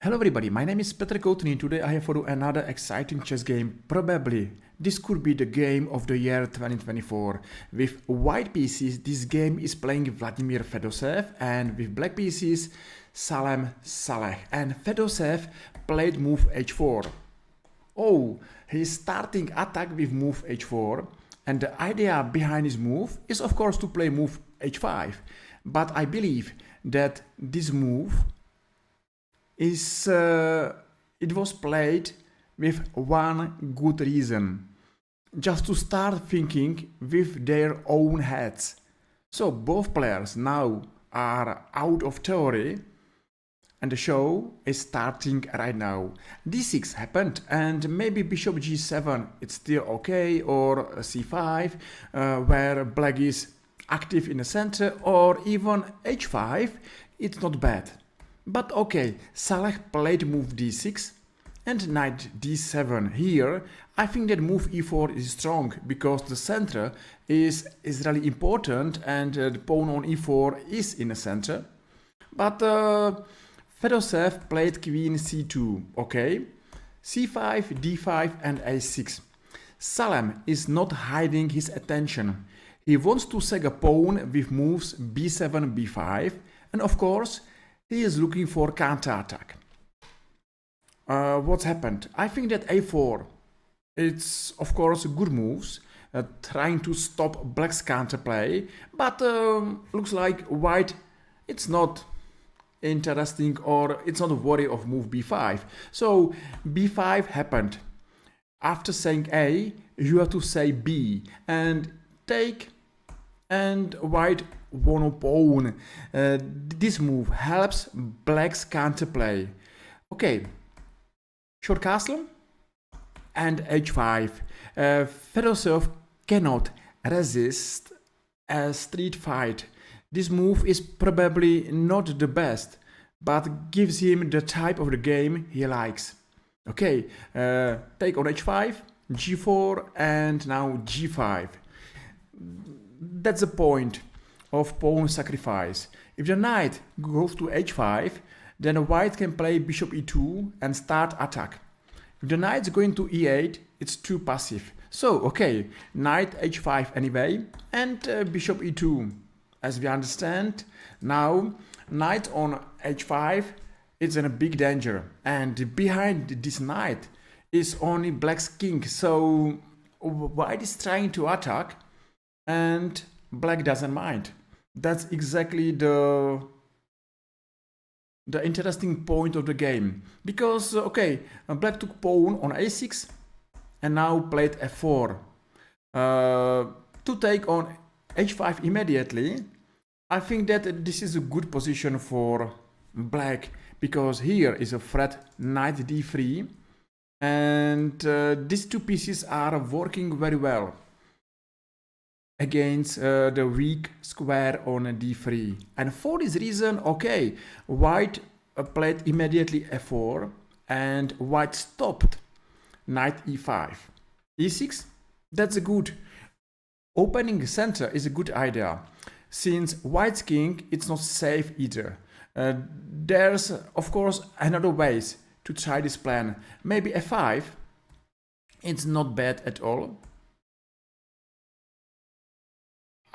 Hello everybody, my name is Petr Koutný. Today I have for you another exciting chess game. Probably this could be the game of the year 2024. With white pieces, this game is playing Vladimir Fedoseev, and with black pieces, Salem Saleh. And Fedoseev played move h4. Oh, he's starting attack with move h4, and the idea behind his move is of course to play move h5. But I believe that this move it was played with one good reason, just to start thinking with their own heads. So both players now are out of theory and the show is starting right now. d6 happened, and maybe bishop g7 it's still okay, or c5 where black is active in the center, or even h5, it's not bad. But okay, Saleh played move d6 and knight d7. Here, I think that move e4 is strong because the center is really important, and the pawn on e4 is in the center. But Fedoseev played queen c2, okay? c5, d5 and a6. Salem is not hiding his attention. He wants to seg a pawn with moves b7, b5, and of course, he is looking for counter-attack. What's happened? I think that a4, it's of course good moves, trying to stop black's counterplay, but looks like white, it's not interesting, or it's not a worry of move b5. So b5 happened. After saying a, you have to say b and take, and white won a pawn. This move helps black's counterplay. Okay, short castle and h5. Fedoseev cannot resist a street fight. This move is probably not the best, but gives him the type of the game he likes. Okay, take on h5, g4 and now g5. That's the point of pawn sacrifice. If the knight goes to h5, then white can play bishop e2 and start attack. If the knight's going to e8, it's too passive. So, okay, knight h5 anyway, and bishop e2. As we understand, now knight on h5, it's in a big danger. And behind this knight is only black's king. So white is trying to attack, and black doesn't mind. That's exactly the interesting point of the game. Because, okay, black took pawn on a6 and now played f4. To take on h5 immediately, I think that this is a good position for black, because here is a threat knight d3, and these two pieces are working very well against the weak square on d3. And for this reason, okay, white played immediately f4, and white stopped knight e5. e6, that's a good. Opening center is a good idea. Since white's king, it's not safe either. There's, of course, another ways to try this plan. Maybe f5, it's not bad at all.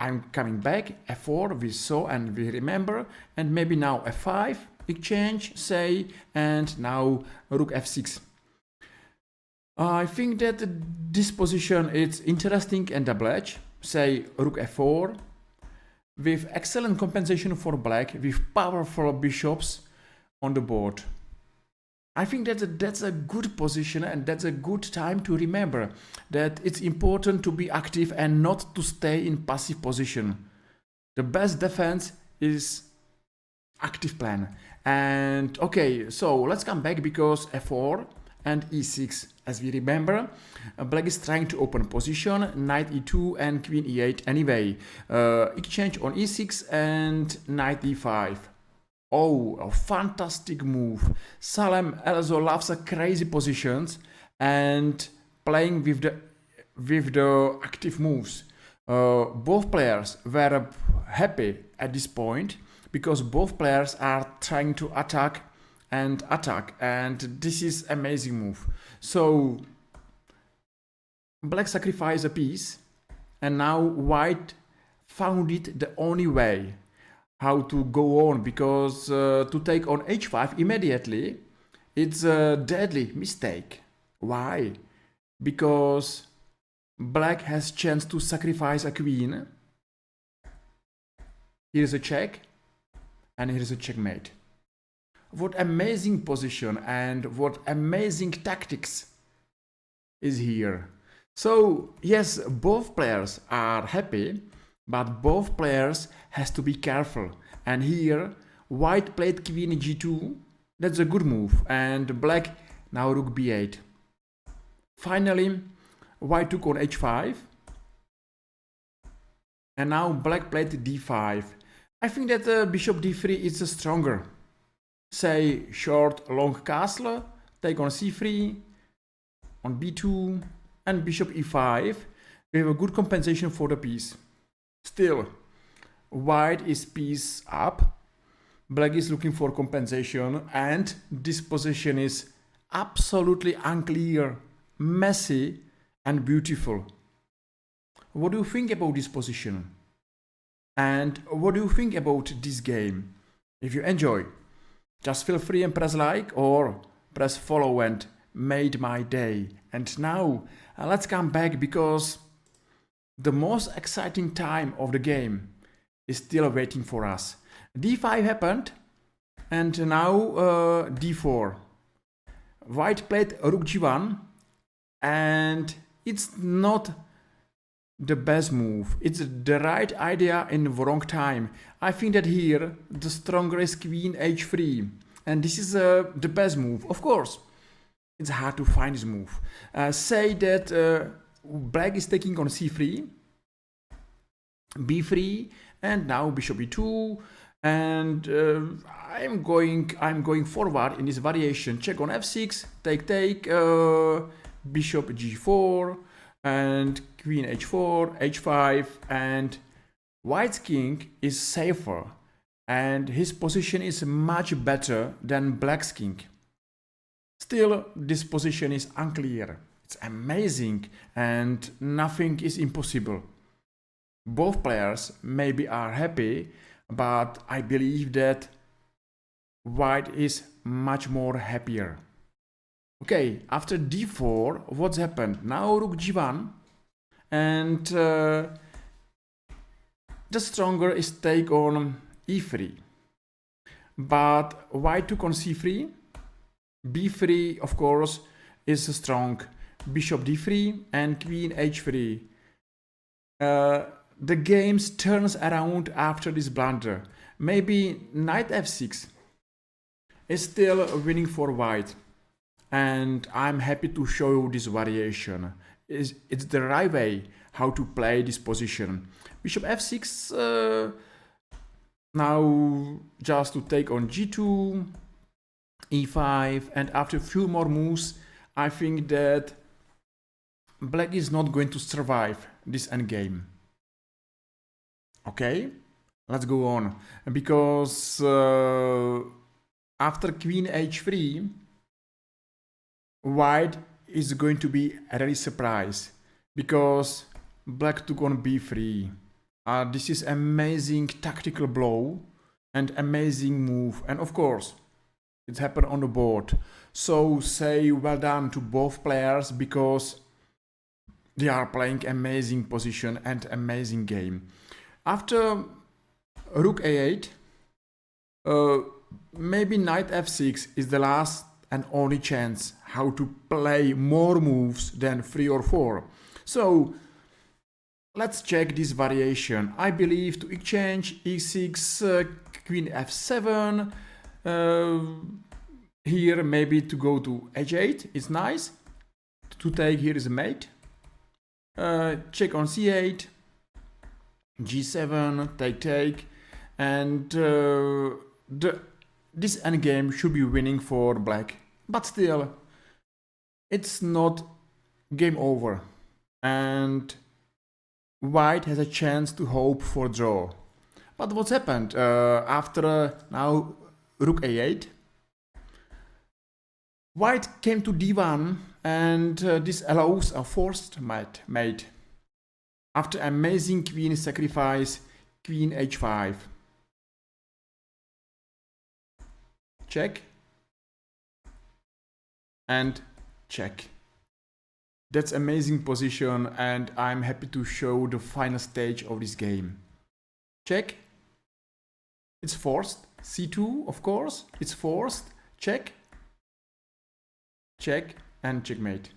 I'm coming back, f4 we saw and we remember, and maybe now f5, exchange, say, and now rook f6. I think that this position is interesting and double edge, say rook f4, with excellent compensation for black, with powerful bishops on the board. I think that's a good position, and that's a good time to remember that it's important to be active and not to stay in passive position. The best defense is active plan. And okay, so let's come back, because f4 and e6, as we remember, black is trying to open position, knight e2 and queen e8 anyway. Exchange on e6 and knight e5. Oh, a fantastic move. Salem also loves crazy positions and playing with the active moves. Both players were happy at this point, because both players are trying to attack and attack, and this is amazing move. So black sacrificed a piece, and now white found it the only way how to go on, because to take on h5 immediately, it's a deadly mistake. Why? Because black has chance to sacrifice a queen. Here's a check, and here's a checkmate. What amazing position and what amazing tactics is here. So yes, both players are happy, but both players has to be careful. And here, white played queen g2, that's a good move, and black now rook b8. Finally, white took on h5, and now black played d5. I think that bishop d3 is stronger. Say short long castle, take on c3, on b2, and bishop e5. We have a good compensation for the piece. Still, white is piece up, black is looking for compensation, and this position is absolutely unclear, messy, and beautiful. What do you think about this position? And what do you think about this game? If you enjoy, just feel free and press like or press follow and made my day. And now let's come back, because the most exciting time of the game is still waiting for us. d5 happened, and now d4. White played rook g1, and it's not the best move. It's the right idea in the wrong time. I think that here the stronger is queen h3, and this is the best move. Of course, it's hard to find this move. Say that black is taking on c3, b3, and now bishop e2, and I'm going forward in this variation. Check on f6, take, bishop g4, and queen h4, h5, and white's king is safer, and his position is much better than black's king. Still, this position is unclear. It's amazing, and nothing is impossible. Both players maybe are happy, but I believe that white is much more happier. Okay, after d4, what's happened? Now rook g1, and the stronger is take on e3. But white took on c3, b3 of course is strong, bishop d3 and queen h3. The game turns around after this blunder. Maybe knight f6 is still winning for white, and I'm happy to show you this variation. It's the right way how to play this position. Bishop f6, now just to take on g2, e5, and after a few more moves, I think that black is not going to survive this endgame. Okay, let's go on, because after queen h3, white is going to be really surprised, because black took on b3. This is amazing tactical blow and amazing move, and of course it happened on the board. So say well done to both players, because they are playing amazing position and amazing game. After rook a8, maybe knight f6 is the last and only chance how to play more moves than 3 or 4. So let's check this variation. I believe to exchange e6, queen f7, here maybe to go to h8, it's nice. To take here is a mate. Check on c8, g7, take, and this endgame should be winning for black. But still, it's not game over, and white has a chance to hope for draw. But what's happened? After now rook a8, White came to d1, and this allows a forced mate. After amazing queen sacrifice, queen h5. Check. And check. That's amazing position, and I'm happy to show the final stage of this game. Check. It's forced. c2, of course. It's forced. Check. Check and checkmate.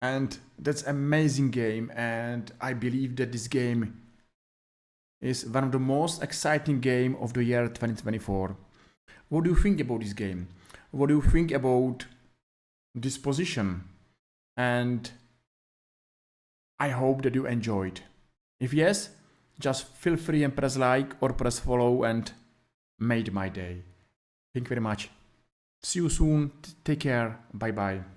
And that's amazing game, and I believe that this game is one of the most exciting game of the year 2024. What do you think about this game? What do you think about this position? And I hope that you enjoyed. If yes, just feel free and press like or press follow and made my day. Thank you very much. See you soon. Take care. Bye bye.